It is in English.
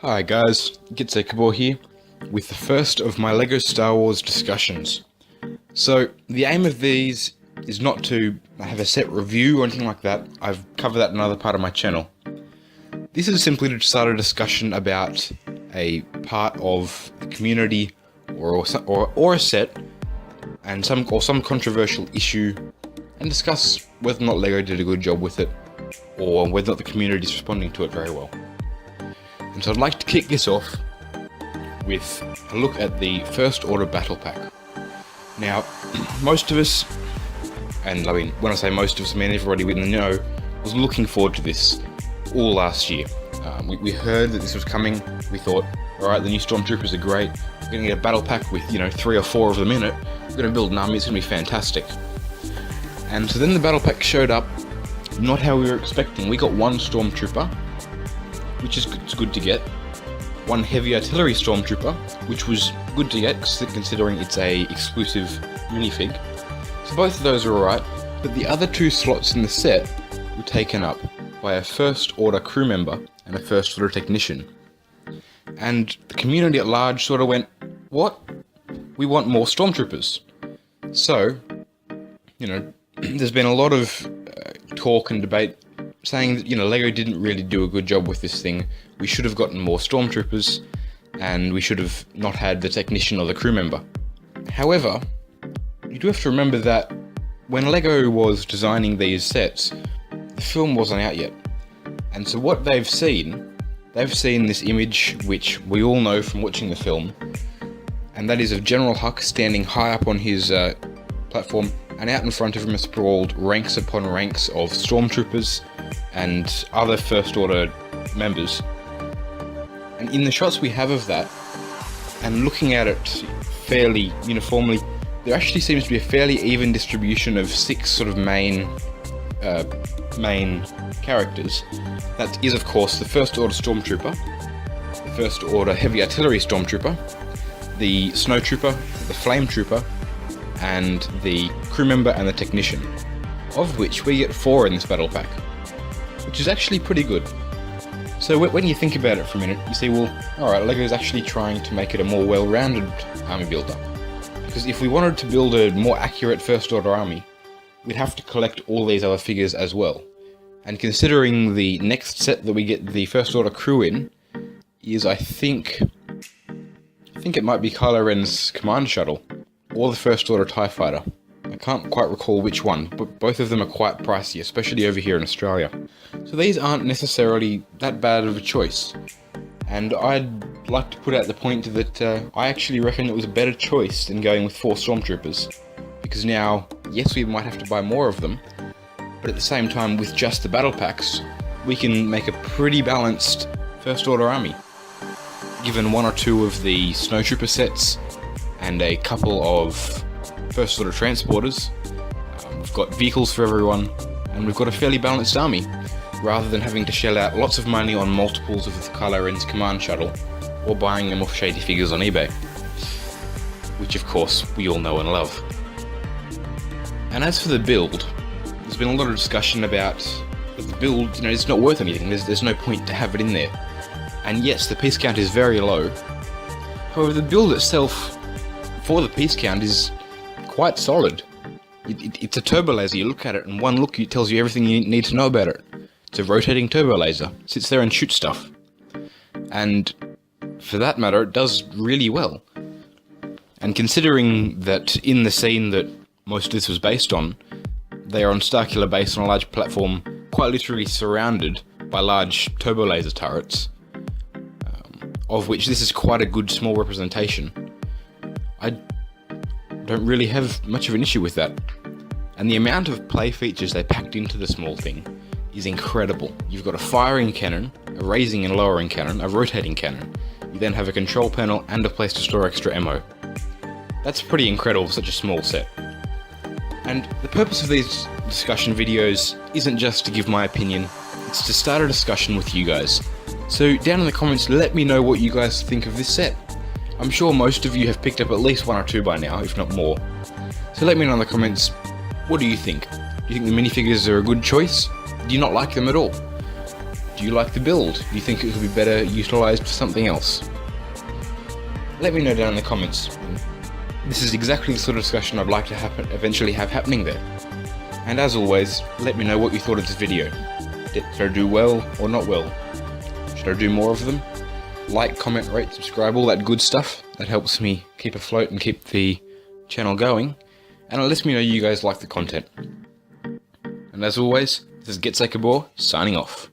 Hi guys, Gitsekabor here, with the first of my LEGO Star Wars discussions. So, the aim of these is not to have a set review or anything like that. I've covered that in another part of my channel. This is simply to start a discussion about a part of the community or a set and some controversial issue, and discuss whether or not LEGO did a good job with it or whether or not the community is responding to it very well. And so I'd like to kick this off with a look at the First Order Battle Pack. Now, most of us, and I mean, when I say most of us, I mean everybody we know, was looking forward to this all last year. We heard that this was coming. We thought, alright, the new Stormtroopers are great. We're going to get a battle pack with, 3 or 4 of them in it. We're going to build an army, it's going to be fantastic. And so then the battle pack showed up, not how we were expecting. We got one Stormtrooper, which is good to get. One heavy artillery stormtrooper, which was good to get considering it's a exclusive minifig. So both of those are alright, but the other 2 slots in the set were taken up by a First Order crew member and a First Order technician. And the community at large sort of went, what? We want more stormtroopers. So, there's been a lot of talk and debate saying that, LEGO didn't really do a good job with this thing. We should have gotten more stormtroopers, and we should have not had the technician or the crew member. However, you do have to remember that when LEGO was designing these sets, the film wasn't out yet. And so what they've seen this image, which we all know from watching the film, and that is of General Hux standing high up on his platform, and out in front of him are sprawled ranks upon ranks of stormtroopers and other First Order members. And in the shots we have of that, and looking at it fairly uniformly, there actually seems to be a fairly even distribution of 6 sort of main characters. That is, of course, the First Order Stormtrooper, the First Order Heavy Artillery Stormtrooper, the Snowtrooper, the Flame Trooper, and the crew member and the technician, of which we get 4 in this battle pack, which is actually pretty good. So when you think about it for a minute, you see, well, alright, LEGO's actually trying to make it a more well-rounded army builder. Because if we wanted to build a more accurate First Order army, we'd have to collect all these other figures as well. And considering the next set that we get the First Order crew in is, I think it might be Kylo Ren's command shuttle, or the First Order TIE Fighter. I can't quite recall which one, but both of them are quite pricey, especially over here in Australia. So these aren't necessarily that bad of a choice. And I'd like to put out the point that I actually reckon it was a better choice than going with 4 Stormtroopers. Because now, yes, we might have to buy more of them, but at the same time, with just the battle packs, we can make a pretty balanced First Order army. Given 1 or 2 of the Snowtrooper sets, and a couple of First Order transporters, we've got vehicles for everyone, and we've got a fairly balanced army, rather than having to shell out lots of money on multiples of Kylo Ren's command shuttle, or buying them off shady figures on eBay. Which of course, we all know and love. And as for the build, there's been a lot of discussion about the build, it's not worth anything, there's no point to have it in there. And yes, the piece count is very low. However, the build itself, for the piece count, is quite solid. It's a turbo laser. You look at it, and one look it tells you everything you need to know about it. It's a rotating turbo laser. It sits there and shoots stuff. And for that matter, it does really well. And considering that in the scene that most of this was based on, they are on Starkiller Base on a large platform, quite literally surrounded by large turbo laser turrets, of which this is quite a good small representation. I don't really have much of an issue with that. And the amount of play features they packed into the small thing is incredible. You've got a firing cannon, a raising and lowering cannon, a rotating cannon. You then have a control panel and a place to store extra ammo. That's pretty incredible for such a small set. And the purpose of these discussion videos isn't just to give my opinion, it's to start a discussion with you guys. So down in the comments, let me know what you guys think of this set. I'm sure most of you have picked up at least 1 or 2 by now, if not more. So let me know in the comments, what do you think? Do you think the minifigures are a good choice? Do you not like them at all? Do Do you like the build? Do you think it could be better utilised for something else? Let me know down in the comments. This is exactly the sort of discussion I'd like to eventually have happening there. And as always, let me know what you thought of this video. Did I do well or not well? Should I do more of them? Like, comment, rate, subscribe, all that good stuff. That helps me keep afloat and keep the channel going. And it lets me know you guys like the content. And as always, this is Getsakabor signing off.